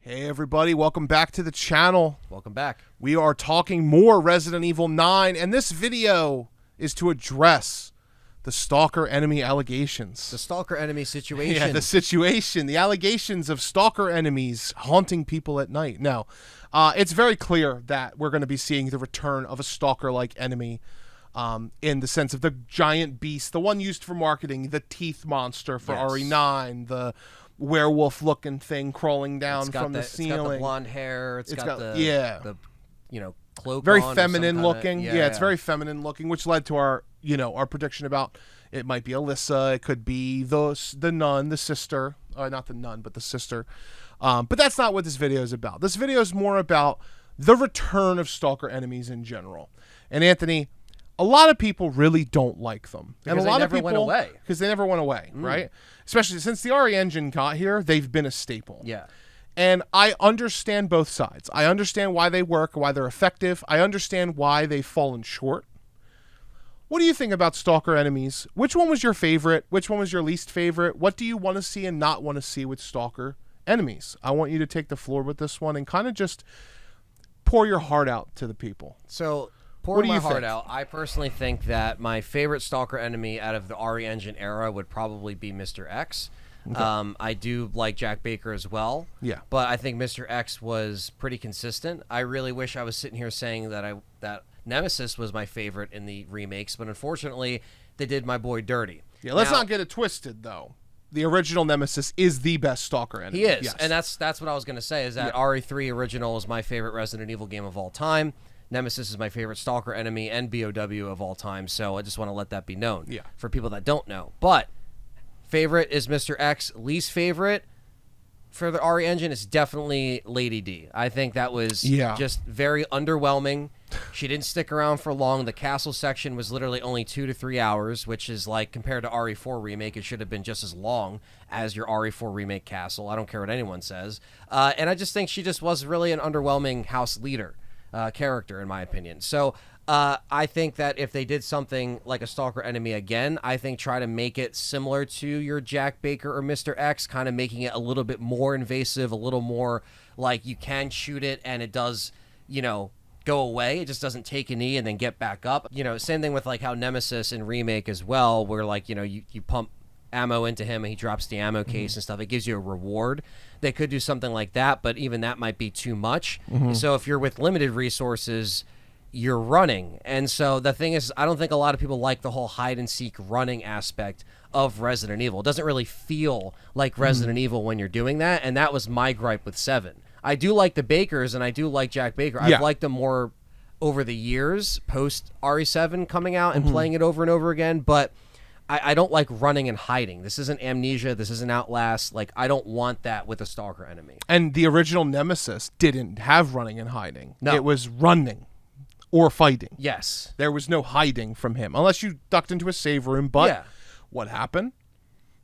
Hey everybody, welcome back to the channel. Welcome back. We are talking more Resident Evil 9, and this video is to address the Stalker enemy allegations. The Stalker enemy situation. Yeah, the situation. The allegations of Stalker enemies haunting people at night. Now, it's very clear that we're going to be seeing the return of a Stalker-like enemy in the sense of the giant beast, the one used for marketing, the teeth monster for RE9, the werewolf-looking thing crawling down from the ceiling. It's got the blonde hair. It's got the cloak. Very on feminine looking. Yeah, it's very feminine looking, which led to our prediction about it might be Alyssa. It could be the nun, the sister. Not the nun, but the sister. But that's not what this video is about. This video is more about the return of Stalker enemies in general. And Anthony, a lot of people really don't like them. Because and a lot of people went away. Because they never went away, Mm. right? Especially since the RE engine got here, they've been a staple. Yeah. And I understand both sides. I understand why they work, why they're effective. I understand why they've fallen short. What do you think about Stalker enemies? Which one was your favorite? Which one was your least favorite? What do you want to see and not want to see with Stalker enemies? I want you to take the floor with this one and kind of just pour your heart out to the people. So, pouring my heart out, I personally think that my favorite Stalker enemy out of the RE engine era would probably be Mr. X. Okay. I do like Jack Baker as well. Yeah. But I think Mr. X was pretty consistent. I really wish I was sitting here saying that that Nemesis was my favorite in the remakes, but unfortunately, they did my boy dirty. Yeah, let's not get it twisted, though. The original Nemesis is the best Stalker enemy. He is, yes. And that's what I was going to say, is that RE3 original is my favorite Resident Evil game of all time. Nemesis is my favorite Stalker enemy and BOW of all time, so I just want to let that be known for people that don't know. But favorite is Mr. X. Least favorite for the RE engine is definitely Lady D. I think that was just very underwhelming. She didn't stick around for long. The castle section was literally only 2 to 3 hours, which is like, compared to RE4 remake, it should have been just as long as your RE4 remake castle. I don't care what anyone says. And I just think she just was really an underwhelming house leader character, in my opinion. So I think that if they did something like a Stalker enemy again, I think try to make it similar to your Jack Baker or Mr. X, kind of making it a little bit more invasive, a little more like you can shoot it and it does, go away. It just doesn't take a knee and then get back up. Same thing with like how Nemesis in remake as well, where like, you pump ammo into him and he drops the ammo case and stuff. It gives you a reward. They could do something like that, but even that might be too much. So if you're with limited resources, you're running. And so the thing is, I don't think a lot of people like the whole hide and seek running aspect of Resident Evil. It doesn't really feel like Resident Evil when you're doing that. And that was my gripe with 7. I do like the Bakers and I do like Jack Baker. I've liked them more over the years post RE7 coming out and playing it over and over again. But I don't like running and hiding. This isn't Amnesia. This isn't Outlast. Like, I don't want that with a Stalker enemy. And the original Nemesis didn't have running and hiding. No. It was running or fighting. Yes. There was no hiding from him, unless you ducked into a save room. But what happened?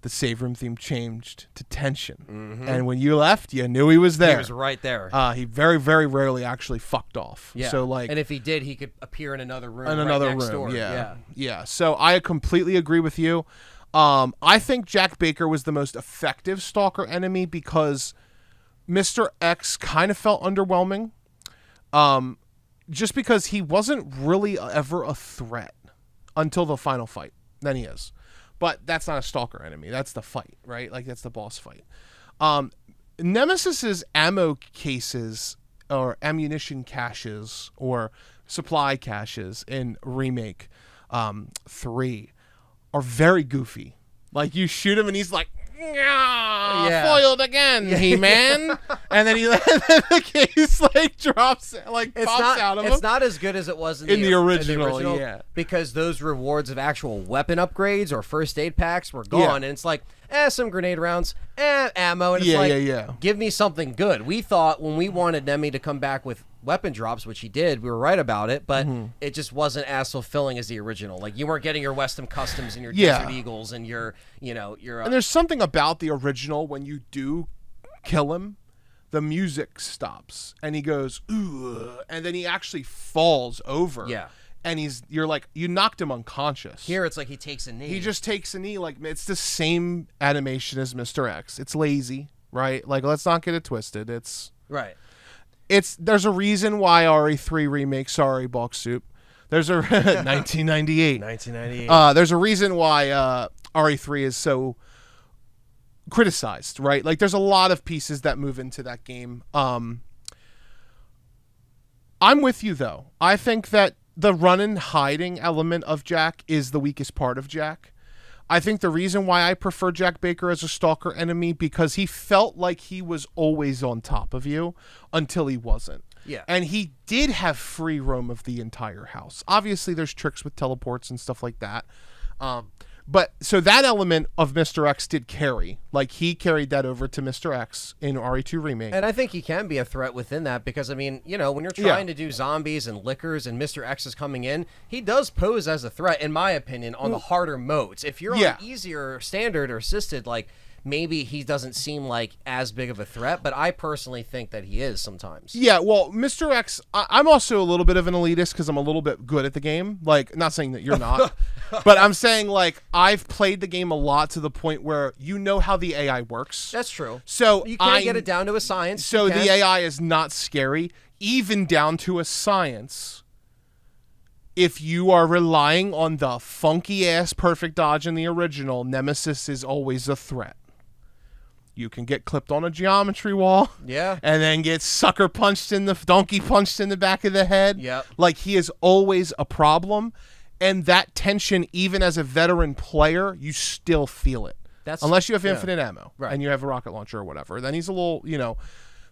The save room theme changed to tension. And when you left, you knew he was there. He was right there. He very, very rarely actually fucked off. Yeah. So, like, and if he did, he could appear in another room. In another next room. door. Yeah. So I completely agree with you. I think Jack Baker was the most effective Stalker enemy because Mr. X kind of felt underwhelming. Just because he wasn't really ever a threat until the final fight. Then he is. But that's not a Stalker enemy. That's the fight, right? Like, that's the boss fight. Nemesis's ammo cases or ammunition caches or supply caches in Remake 3 are very goofy. Like, you shoot him and he's like, foiled again, He-Man. And then the case like drops, like pops out of him. It's not as good as it was in the original, because those rewards of actual weapon upgrades or first aid packs were gone, and it's like, some grenade rounds, ammo, and it's give me something good. We thought when we wanted Nemi to come back with weapon drops, which he did, we were right about it, but it just wasn't as fulfilling as the original. Like, you weren't getting your Weston Customs and your Desert Eagles and your, and there's something about the original when you do kill him, the music stops and he goes, ooh, and then he actually falls over. Yeah. And you're like, you knocked him unconscious. Here it's like he takes a knee. He just takes a knee. Like, it's the same animation as Mr. X. It's lazy. right? Like, let's not get it twisted. It's right. There's a reason why RE3 remake Sorry Bulk Soup. There's a 1998. 1998. There's a reason why RE3 is so criticized, right? Like, there's a lot of pieces that move into that game. I'm with you, though. I think that the run and hiding element of Jack is the weakest part of Jack. I think the reason why I prefer Jack Baker as a stalker enemy, because he felt like he was always on top of you until he wasn't. Yeah. And he did have free roam of the entire house. Obviously, there's tricks with teleports and stuff like that. But so that element of Mr. X did carry. Like, he carried that over to Mr. X in RE2 Remake. And I think he can be a threat within that because, I mean, you know, when you're trying to do zombies and lickers and Mr. X is coming in, he does pose as a threat, in my opinion, on the harder modes. If you're on easier standard or assisted, like, maybe he doesn't seem like as big of a threat, but I personally think that he is sometimes. Yeah, well, Mr. X, I'm also a little bit of an elitist because I'm a little bit good at the game. Like, not saying that you're not, but I'm saying, like, I've played the game a lot to the point where you know how the AI works. That's true. So you can't get it down to a science. So the AI is not scary, even down to a science. If you are relying on the funky-ass perfect dodge in the original, Nemesis is always a threat. You can get clipped on a geometry wall. Yeah. And then get sucker punched in the donkey punched in the back of the head. Yep. Like, he is always a problem. And that tension, even as a veteran player, you still feel it. Unless you have infinite ammo and you have a rocket launcher or whatever. Then he's a little, you know,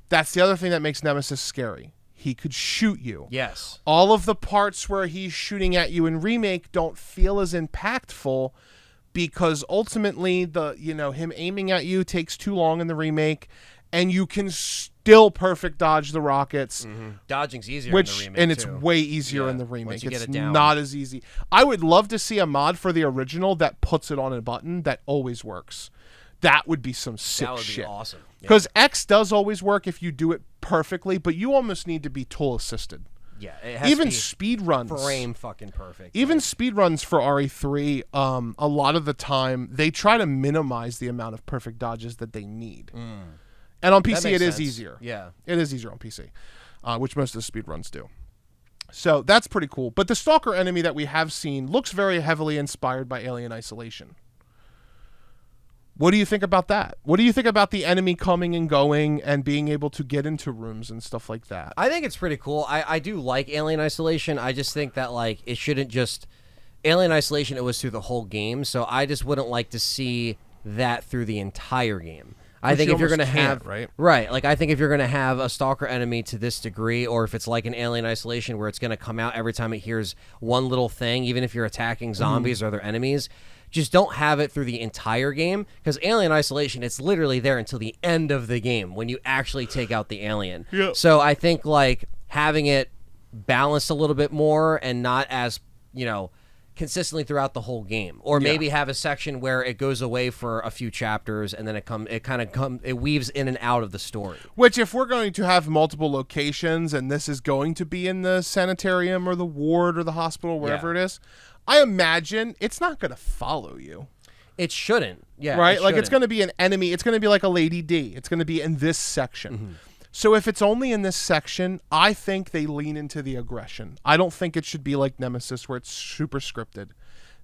that's the other thing that makes Nemesis scary. He could shoot you. Yes. All of the parts where he's shooting at you in Remake don't feel as impactful, because ultimately him aiming at you takes too long in the Remake, and you can still perfect dodge the rockets. Mm-hmm. Dodging's easier in the Remake, and it's way easier in the Remake. It's down. Not as easy. I would love to see a mod for the original that puts it on a button that always works. That would be some sick shit. That would be awesome. Because X does always work if you do it perfectly, but you almost need to be tool assisted. Yeah, it has even to be speed runs, frame fucking perfect. Even speed runs for RE3, a lot of the time they try to minimize the amount of perfect dodges that they need. And on PC, it is easier. Yeah, it is easier on PC, which most of the speed runs do. So that's pretty cool. But the Stalker enemy that we have seen looks very heavily inspired by Alien Isolation. What do you think about that? What do you think about the enemy coming and going and being able to get into rooms and stuff like that? I think it's pretty cool. I do like Alien Isolation. I just think that, like, it shouldn't just... Alien Isolation, it was through the whole game, so I just wouldn't like to see that through the entire game. I think if you're going to have... Right. Like, I think if you're going to have a Stalker enemy to this degree, or if it's like an Alien Isolation where it's going to come out every time it hears one little thing, even if you're attacking zombies or other enemies... Just don't have it through the entire game, because Alien Isolation, it's literally there until the end of the game when you actually take out the alien. Yep. So I think, like, having it balanced a little bit more and not as, consistently throughout the whole game, or maybe have a section where it goes away for a few chapters and then it weaves in and out of the story. Which, if we're going to have multiple locations and this is going to be in the sanitarium or the ward or the hospital, wherever it is, I imagine it's not going to follow you. It shouldn't. Yeah. Right? Like, it's going to be an enemy. It's going to be like a Lady D. It's going to be in this section. Mm-hmm. So if it's only in this section, I think they lean into the aggression. I don't think it should be like Nemesis where it's super scripted.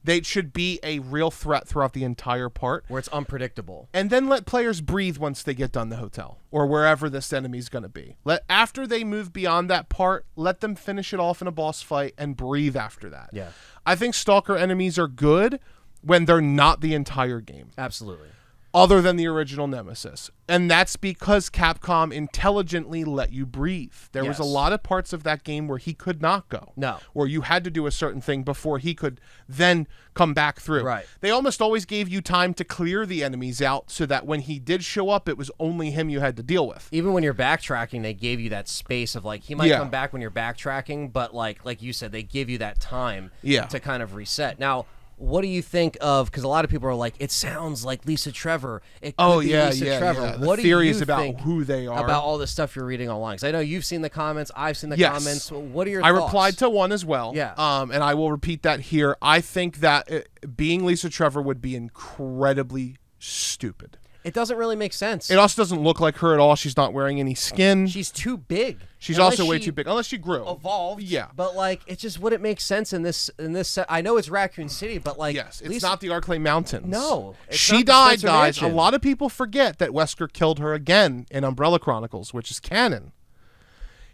They should be a real threat throughout the entire part. Where it's unpredictable. And then let players breathe once they get done the hotel or wherever this enemy's going to be. After they move beyond that part, let them finish it off in a boss fight and breathe after that. Yeah. I think Stalker enemies are good when they're not the entire game. Absolutely. Other than the original Nemesis. And that's because Capcom intelligently let you breathe. There was a lot of parts of that game where he could not go. No. Where you had to do a certain thing before he could then come back through. Right. They almost always gave you time to clear the enemies out so that when he did show up, it was only him you had to deal with. Even when you're backtracking, they gave you that space of, like, he might come back when you're backtracking, but like you said, they give you that time to kind of reset. Now, what do you think of, because a lot of people are like, it sounds like Lisa Trevor. It could be Lisa Trevor. Yeah. What the theories do you about think who they are. about all the stuff you're reading online? Because I know you've seen the comments, I've seen the comments. What are your thoughts? thoughts? I replied to one as well. Yeah. And I will repeat that here. I think that being Lisa Trevor would be incredibly stupid. It doesn't really make sense. It also doesn't look like her at all. She's not wearing any skin. She's too big. She's also way too big, unless she grew. Evolved. Yeah. But, like, it just wouldn't make sense in this set. I know it's Raccoon City, but, like... Yes, it's not the Arklay Mountains. No. She died, guys. A lot of people forget that Wesker killed her again in Umbrella Chronicles, which is canon.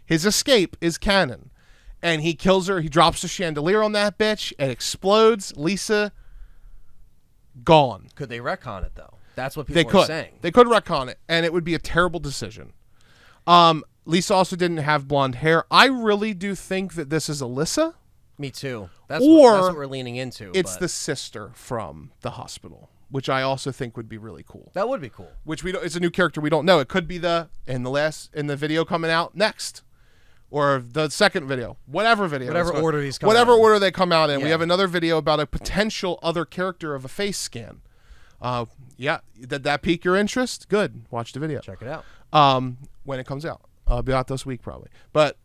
His escape is canon. And he kills her. He drops the chandelier on that bitch. It explodes. Lisa, gone. Could they retcon it, though? That's what people are saying. They could retcon it, and it would be a terrible decision. Lisa also didn't have blonde hair. I really do think that this is Alyssa. Me too. That's what we're leaning into. It's the sister from the hospital, which I also think would be really cool. That would be cool. Which it's a new character we don't know. It could be in the video coming out next, or the second video, whatever order these come whatever out order they come out in. Yeah. We have another video about a potential other character of a face scan. Yeah, did that pique your interest? Good. Watch the video. Check it out. When it comes out. I'll be out this week probably. But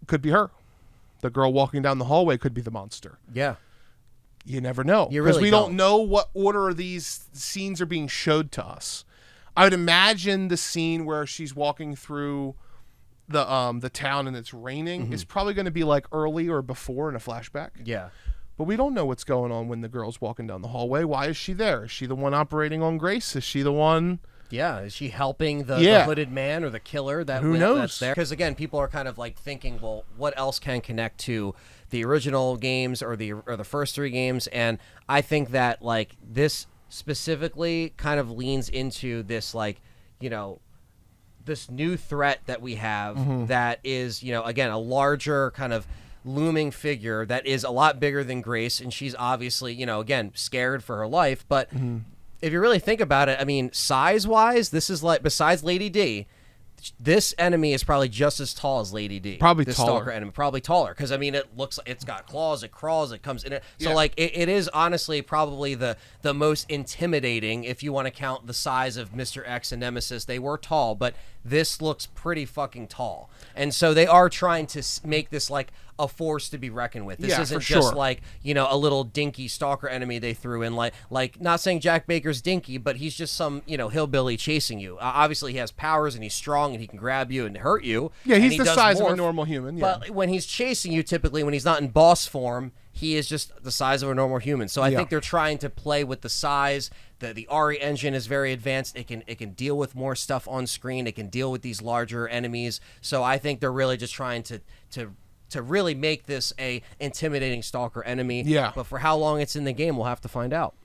could be her. The girl walking down the hallway could be the monster. Yeah. You never know. Because we don't know what order these scenes are being showed to us. I would imagine the scene where she's walking through the town and it's raining is probably going to be like early or before in a flashback. Yeah. But we don't know what's going on when the girl's walking down the hallway. Why is she there? Is she the one operating on Grace? Is she the one? Yeah. Is she helping the hooded man or the killer Who knows? That's there? Because, again, people are kind of like thinking, well, what else can connect to the original games or the first three games? And I think that, like, this specifically kind of leans into this, like, you know, this new threat that we have that is, you know, again, a larger kind of looming figure that is a lot bigger than Grace, and she's obviously, you know, again, scared for her life. But if you really think about it, I mean, size-wise, this is like, besides Lady D, this enemy is probably just as tall as Lady D. Probably this taller. Stalker enemy, probably taller, because I mean, it looks like it's got claws, it crawls, it comes in it. So like, it is honestly probably the most intimidating if you want to count the size of Mr. X and Nemesis. They were tall, but this looks pretty fucking tall, and so they are trying to make this like a force to be reckoned with. This isn't just like, you know, a little dinky stalker enemy they threw in. Like not saying Jack Baker's dinky, but he's just some, you know, hillbilly chasing you. Obviously, he has powers and he's strong and he can grab you and hurt you. Yeah, he's the size of a normal human. Yeah. But when he's chasing you, typically when he's not in boss form, he is just the size of a normal human. So I think they're trying to play with the size. The RE engine is very advanced. It can deal with more stuff on screen. It can deal with these larger enemies. So I think they're really just trying to really make this a intimidating stalker enemy. Yeah. But for how long it's in the game, we'll have to find out.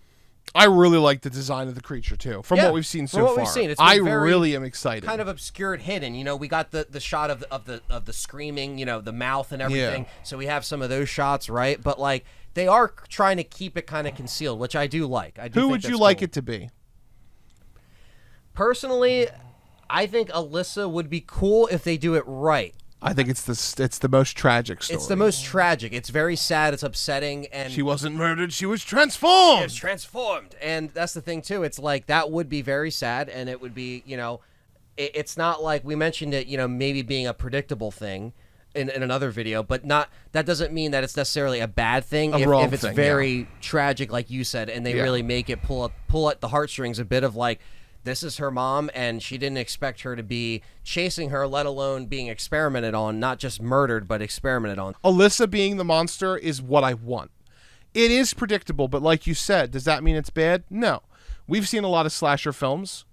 I really like the design of the creature too. From what we've seen so far, I really am excited. Kind of obscured, hidden. You know, we got the shot of the screaming, you know, the mouth and everything. Yeah. So we have some of those shots, right? But like, they are trying to keep it kind of concealed, which I do like. Who would you like it to be? Personally, I think Alyssa would be cool if they do it right. I think it's the most tragic story. It's the most tragic. It's very sad. It's upsetting. And she wasn't murdered. She was transformed. She was transformed. And that's the thing, too. It's like, that would be very sad. And it would be, you know, it's not like we mentioned it, you know, maybe being a predictable thing in another video, but that doesn't mean that it's necessarily a bad thing if it's very tragic, like you said, and they really make it pull at the heartstrings a bit of like, this is her mom, and she didn't expect her to be chasing her, let alone being experimented on, not just murdered, but experimented on. Alyssa being the monster is what I want. It is predictable, but like you said, does that mean it's bad? No. We've seen a lot of slasher films.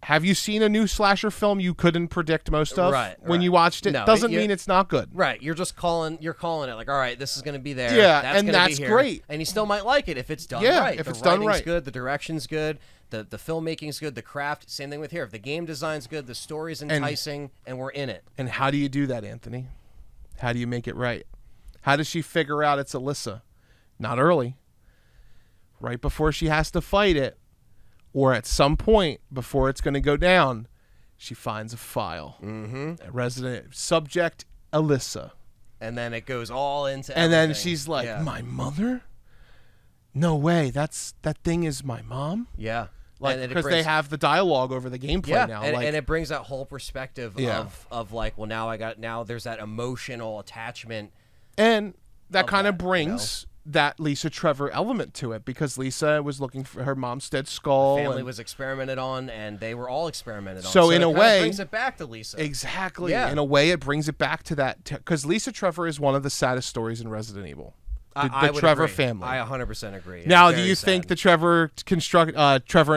Have you seen a new slasher film you couldn't predict most of when you watched it? No, doesn't mean it's not good. Right. You're calling it like, all right, this is going to be there. Yeah, that's great. And you still might like it if it's done right. If it's done right. Good, the direction's good, the filmmaking's good, the craft, same thing with here. If the game design's good, the story's enticing, and we're in it. And how do you do that, Anthony? How do you make it right? How does she figure out it's Alyssa? Not early. Right before she has to fight it. Or at some point before it's going to go down, she finds a file. Resident subject Alyssa. And then it goes all into and everything. Then she's like, my mother? No way. That thing is my mom? Yeah. Like, because they have the dialogue over the gameplay now. And it brings that whole perspective of like, well, now there's that emotional attachment. And that kind of brings that Lisa Trevor element to it, because Lisa was looking for her mom's dead skull. The family was experimented on, and they were all experimented on. So in a way, it brings it back to Lisa. Exactly. Yeah. In a way, it brings it back to that, because Lisa Trevor is one of the saddest stories in Resident Evil. The Trevor agree. family. I 100% agree. Now, do you think the Trevor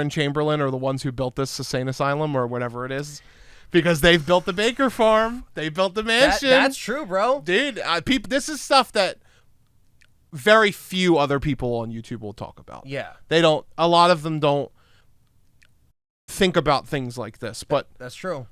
and Chamberlain are the ones who built this insane asylum or whatever it is? Because they've built the Baker farm. They built the mansion. That's true, bro. Dude, this is stuff that very few other people on YouTube will talk about. Yeah. A lot of them don't think about things like this, but that's true.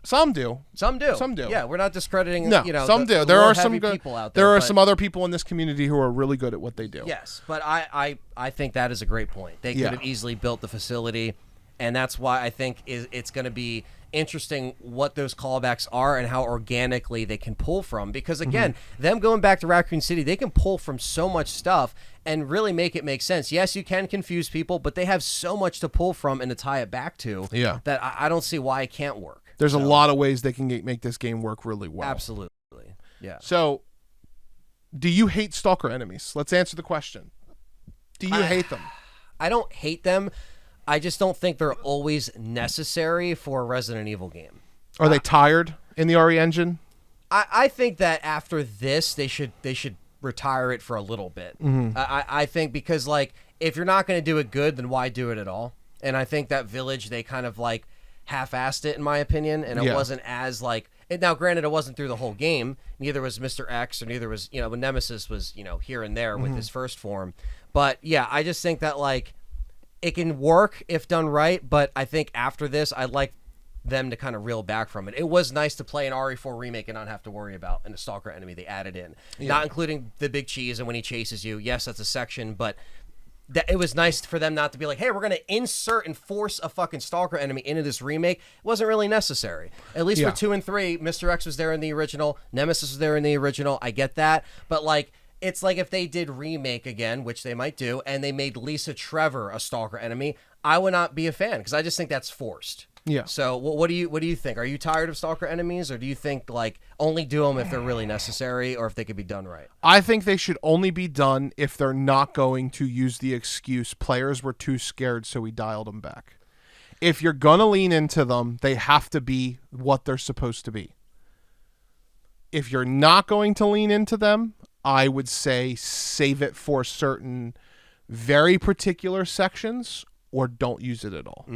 Some do. Some do. Some do. Yeah, we're not discrediting. No, some do. There are some good people out there. There are some other people in this community who are really good at what they do. Yes, but I think that is a great point. They could have easily built the facility, and that's why I think it's going to be interesting what those callbacks are and how organically they can pull from. Because again, them going back to Raccoon City, they can pull from so much stuff and really make it make sense. Yes, you can confuse people, but they have so much to pull from and to tie it back to that I don't see why it can't work. There's a lot of ways they can make this game work really well. Absolutely. Yeah. So, do you hate Stalker enemies? Let's answer the question. Do you hate them? I don't hate them. I just don't think they're always necessary for a Resident Evil game. Are they tired in the RE engine? I think that after this, they should retire it for a little bit. I think because, like, if you're not going to do it good, then why do it at all? And I think that Village, they kind of, like, half-assed it, in my opinion, and it wasn't as, like... Now, granted, it wasn't through the whole game. Neither was Mr. X, or neither was, when Nemesis was, here and there with his first form. But, yeah, I just think that, like, it can work if done right, but I think after this, I'd like them to kind of reel back from it. It was nice to play an RE4 remake and not have to worry about a Stalker enemy they added in. Not including the big cheese and when he chases you. Yes, that's a section, but... it was nice for them not to be like, hey, we're going to insert and force a fucking Stalker enemy into this remake. It wasn't really necessary. At least for 2 and 3, Mr. X was there in the original. Nemesis was there in the original. I get that. But, like, it's like if they did remake again, which they might do, and they made Lisa Trevor a Stalker enemy, I would not be a fan because I just think that's forced. Yeah. So what do you think? Are you tired of Stalker enemies, or do you think, like, only do them if they're really necessary or if they could be done right? I think they should only be done if they're not going to use the excuse players were too scared, so we dialed them back. If you're going to lean into them, they have to be what they're supposed to be. If you're not going to lean into them, I would say save it for certain very particular sections or don't use it at all.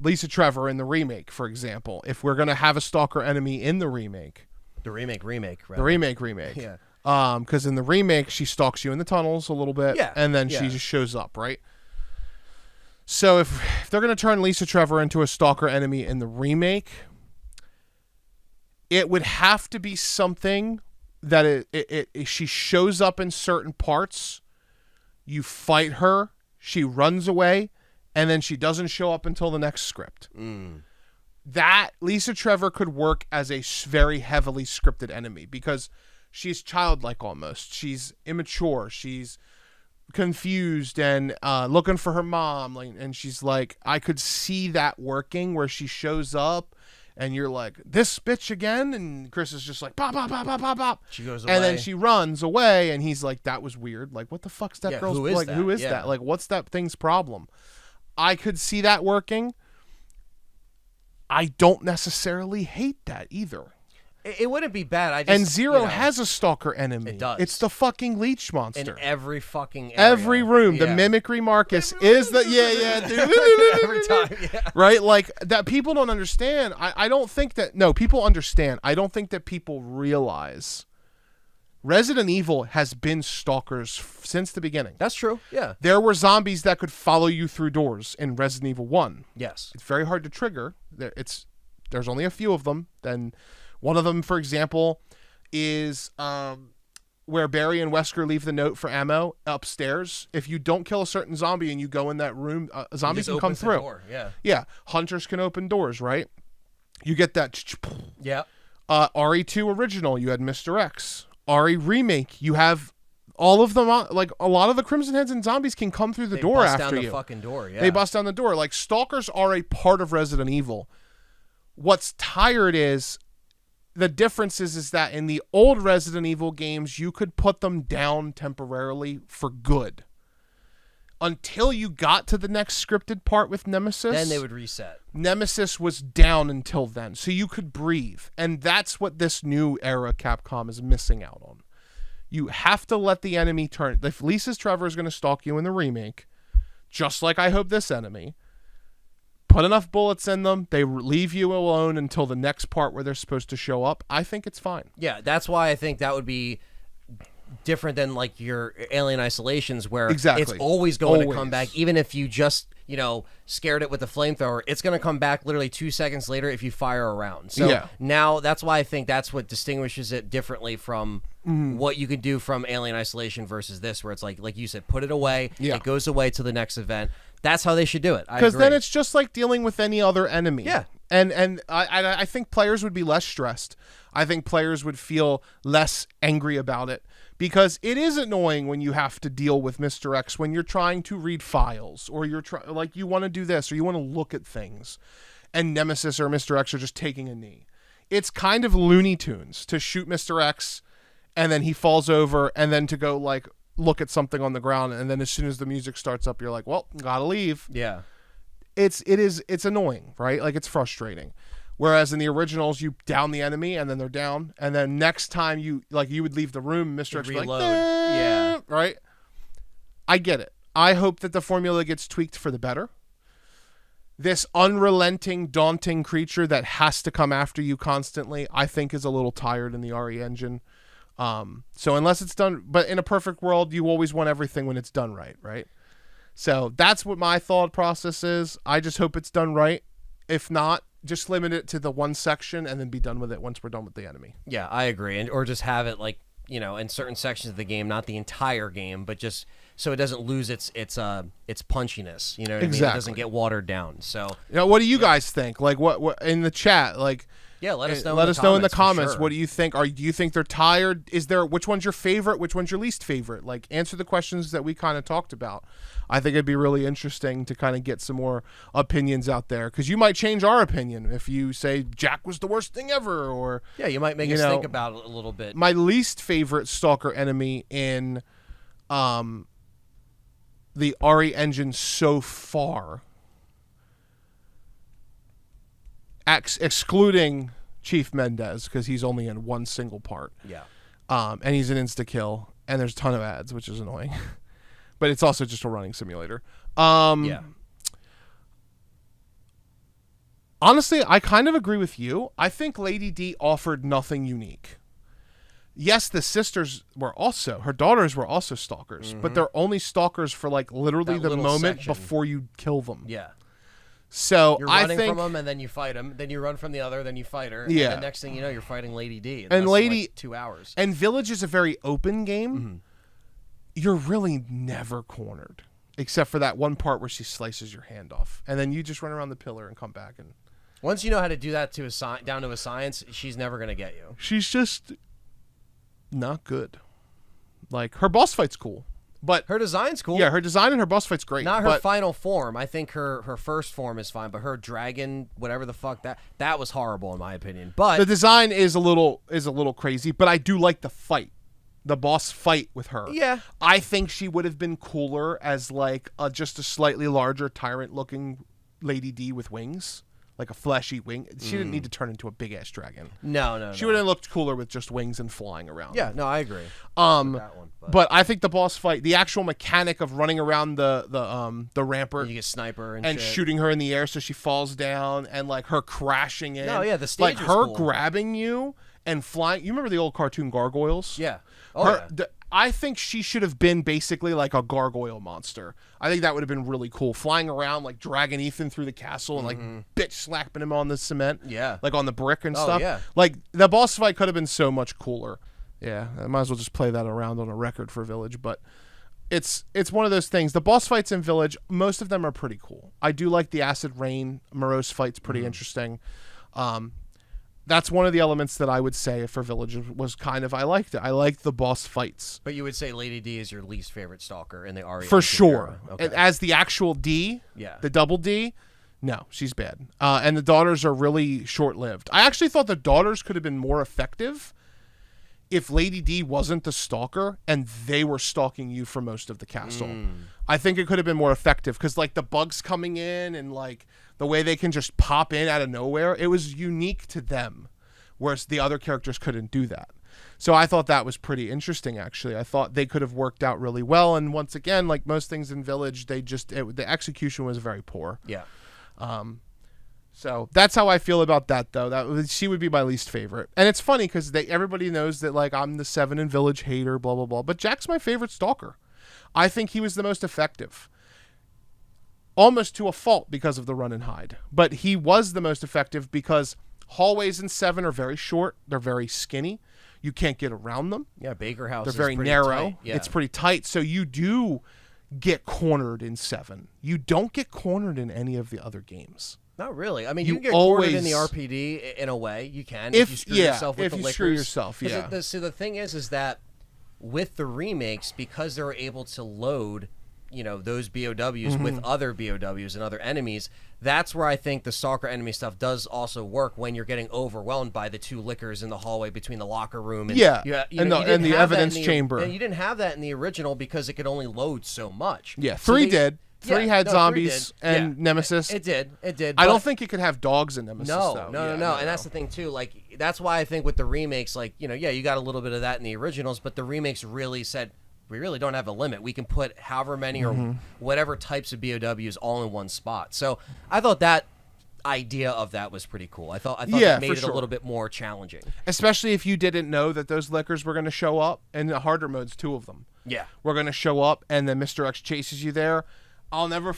Lisa Trevor in the remake, for example, if we're going to have a Stalker enemy in the remake. The remake. Right? The remake. Yeah. Because in the remake, she stalks you in the tunnels a little bit. Yeah. And then she just shows up, right? So if they're going to turn Lisa Trevor into a Stalker enemy in the remake, it would have to be something that she shows up in certain parts, you fight her, she runs away, and then she doesn't show up until the next script. That Lisa Trevor could work as a very heavily scripted enemy because she's childlike almost. She's immature. She's confused and looking for her mom. And she's like, I could see that working where she shows up and you're like, this bitch again? And Chris is just like, pop, pop, pop, pop, pop, pop. She goes away. And then she runs away and he's like, that was weird. Like, what the fuck's that girl's... Who is like, that? Who is that? Like, what's that thing's problem? I could see that working. I don't necessarily hate that either. It wouldn't be bad. And Zero has a Stalker enemy. It does. It's the fucking leech monster. In every fucking area. Every room. The Mimicry Marcus is the... Yeah, dude. Every time, Right? Like, that people don't understand. I don't think that... No, people understand. I don't think that people realize... Resident Evil has been stalkers since the beginning. That's true, yeah. There were zombies that could follow you through doors in Resident Evil 1. Yes. It's very hard to trigger. There's only a few of them. Then one of them, for example, is where Barry and Wesker leave the note for ammo upstairs. If you don't kill a certain zombie and you go in that room, zombies can come through. Door. Yeah. Yeah. Hunters can open doors, right? You get that. Yeah. RE2 original, you had Mr. X. RE remake, you have all of them, like a lot of the Crimson Heads and zombies can come through the door after you. They bust down the fucking door, yeah. They bust down the door. Like, stalkers are a part of Resident Evil. What's tired is the difference is that in the old Resident Evil games, you could put them down temporarily for good. Until you got to the next scripted part with Nemesis. Then they would reset. Nemesis was down until then, so you could breathe. And that's what this new era Capcom is missing out on. You have to let the enemy turn. If Lisa's Trevor is going to stalk you in the remake, just like I hope this enemy, put enough bullets in them, they leave you alone until the next part where they're supposed to show up, I think it's fine. Yeah, that's why I think that would be different than like your Alien Isolations, where it's always going to come back, even if you just, scared it with the flamethrower. It's going to come back literally 2 seconds later if you fire a round. So now that's why I think that's what distinguishes it differently from what you could do from Alien Isolation versus this, where it's like you said, put it away. It goes away to the next event. That's how they should do it. Because then it's just like dealing with any other enemy. Yeah. And I think players would be less stressed. I think players would feel less angry about it, because it is annoying when you have to deal with Mr. X when you're trying to read files, or you want to do this, or you want to look at things, and Nemesis or Mr. X are just taking a knee. It's kind of Looney Tunes to shoot Mr. X and then he falls over, and then to go look at something on the ground, and then as soon as the music starts up, you're like, well, gotta leave. Yeah. It's annoying, right? Like, it's frustrating. Whereas in the originals, you down the enemy and then they're down, and then next time you would leave the room, Mr. X would be like, yeah, right? I get it. I hope that the formula gets tweaked for the better. This unrelenting, daunting creature that has to come after you constantly, I think is a little tired in the RE engine. So unless it's done, but in a perfect world, you always want everything when it's done right, right? So that's what my thought process is. I just hope it's done right. If not, just limit it to the one section and then be done with it once we're done with the enemy. Yeah, I agree. Or just have it in certain sections of the game, not the entire game, but just so it doesn't lose its punchiness. You know what I mean? It doesn't get watered down. So, what do you guys think? Like, what in the chat? Yeah, let us know. Let us know in the comments. Sure. What do you think? Do you think they're tired? Which one's your favorite? Which one's your least favorite? Answer the questions that we kind of talked about. I think it'd be really interesting to kind of get some more opinions out there, because you might change our opinion if you say Jack was the worst thing ever, or you might make us think about it a little bit. My least favorite Stalker enemy in the RE engine so far, excluding Chief Mendez, because he's only in one single part. Yeah. And he's an insta-kill, and there's a ton of ads, which is annoying. But it's also just a running simulator. Yeah. Honestly, I kind of agree with you. I think Lady D offered nothing unique. Yes, the sisters were also, her daughters were also stalkers, but they're only stalkers for literally the moment section before you kill them. Yeah. So you're running from them, and then you fight them. Then you run from the other, then you fight her. Yeah. And the next thing you know, you're fighting Lady D. And Lady 2 hours. And Village is a very open game. You're really never cornered, except for that one part where she slices your hand off, and then you just run around the pillar and come back. And once you know how to do that down to a science, she's never gonna get you. She's just not good. Her boss fight's cool, but her design's cool. Yeah, her design and her boss fight's great. Not her final form. I think her first form is fine, but her dragon, whatever the fuck that was horrible in my opinion. But the design is a little crazy. But I do like the fight. The boss fight with her. Yeah. I think she would have been cooler as just a slightly larger tyrant-looking Lady D with wings. Like a fleshy wing. She didn't need to turn into a big-ass dragon. No. She would have looked cooler with just wings and flying around. Yeah, no, I agree. But I think the boss fight, the actual mechanic of running around the rampart, you get sniper and shit. shooting her in the air so she falls down, and her crashing in. No, yeah, the stage was her cool. grabbing you and flying. You remember the old cartoon Gargoyles? Yeah. Oh, yeah. I think she should have been basically like a gargoyle monster. I think that would have been really cool. Flying around, dragging Ethan through the castle and bitch slapping him on the cement. Yeah. On the brick and stuff. Yeah. The boss fight could have been so much cooler. Yeah. I might as well just play that around on a record for Village. But it's one of those things. The boss fights in Village, most of them are pretty cool. I do like the Acid Rain Morose fight's pretty interesting. That's one of the elements that I would say for Village was I liked it. I liked the boss fights. But you would say Lady D is your least favorite Stalker in the RE? For sure. Okay. As the actual D, yeah, the double D, No, she's bad. And the daughters are really short-lived. I actually thought the daughters could have been more effective if Lady D wasn't the stalker and they were stalking you for most of the castle. I think it could have been more effective because, like, the bugs coming in and, like, the way they can just pop in out of nowhere, it was unique to them, whereas the other characters couldn't do that. So I thought that was pretty interesting, actually. I thought they could have worked out really well. And once again, like most things in Village, the execution was very poor. Yeah. So that's how I feel about that, though. She would be my least favorite. And it's funny because everybody knows that, like, I'm the 7 in Village hater, blah, blah, blah. But Jack's my favorite Stalker. I think he was the most effective. Almost to a fault because of the run and hide. But he was the most effective because hallways in 7 are very short. They're very skinny. You can't get around them. Yeah, Baker House They're very narrow. Yeah. It's pretty tight. So you do get cornered in 7. You don't get cornered in any of the other games. Not really. I mean, you can get cornered in the RPD in a way. You can if you screw yourself with the liquors. Screw yourself, yeah. So the thing is that with the remakes, because they were able to load, you know, those BOWs with other BOWs and other enemies, that's where I think the Stalker enemy stuff does also work when you're getting overwhelmed by the 2 lickers in the hallway between the locker room and and the evidence chamber. And you didn't have that in the original because it could only load so much. Yeah, 3 did. 3 had zombies and Nemesis. It did. I don't think it could have dogs in Nemesis, though. No. And that's the thing, too. Like, that's why I think with the remakes, like, you know, yeah, you got a little bit of that in the originals, but the remakes really said, we really don't have a limit. We can put however many or whatever types of BOWs all in one spot. So I thought that idea of that was pretty cool. I thought that made it a little bit more challenging. Especially if you didn't know that those lickers were going to show up. In the harder modes, 2 of them. Yeah. We're going to show up, and then Mr. X chases you there. I'll never...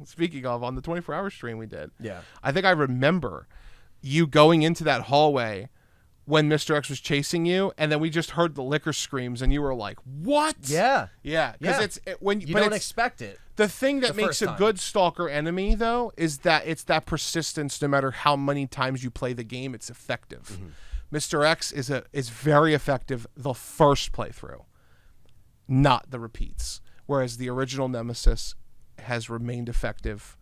Speaking of, on the 24-hour stream we did, I think I remember you going into that hallway when Mr. X was chasing you, and then we just heard the liquor screams, and you were like, what? Yeah. Yeah, because when you don't expect it. The thing that makes a good Stalker enemy, though, is that it's that persistence. No matter how many times you play the game, it's effective. Mr. X is very effective the first playthrough, not the repeats. Whereas the original Nemesis has remained effective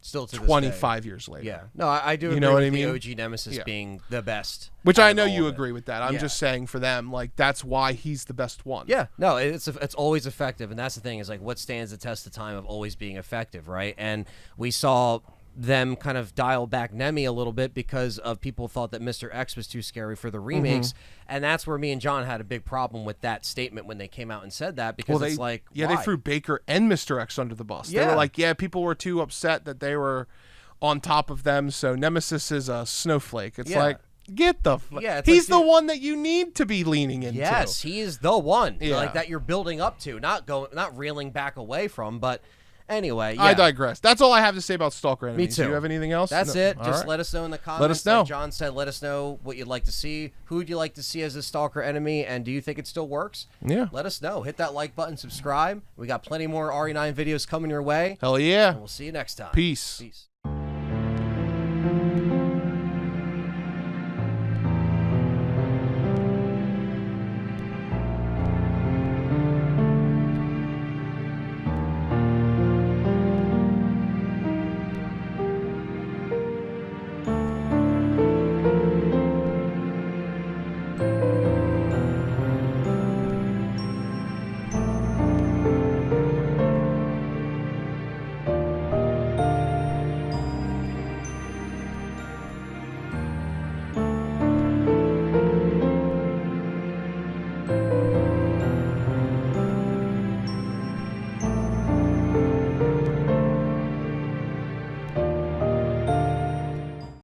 still to 25 years later. Yeah. No, I do agree with the OG Nemesis being the best. Which I know you agree with that. I'm just saying for them, like, that's why he's the best one. Yeah. No, it's always effective. And that's the thing is, like, what stands the test of time of always being effective, right? And we saw them kind of dial back Nemi a little bit because of people thought that Mr. X was too scary for the remakes. And that's where me and John had a big problem with that statement when they came out and said that, because it's like, why? They threw Baker and Mr. X under the bus. They were like, people were too upset that they were on top of them, so Nemesis is a snowflake. It's like, get the he's the one that you need to be leaning into. Yes, he is the one like that you're building up to, not reeling back away from. But anyway, I digress. That's all I have to say about Stalker enemies. Me too. Do you have anything else? That's it. Just let us know in the comments. Let us know. Like John said, let us know what you'd like to see. Who would you like to see as a Stalker enemy, and do you think it still works? Yeah. Let us know. Hit that like button, subscribe. We got plenty more RE9 videos coming your way. Hell yeah. And we'll see you next time. Peace. Peace.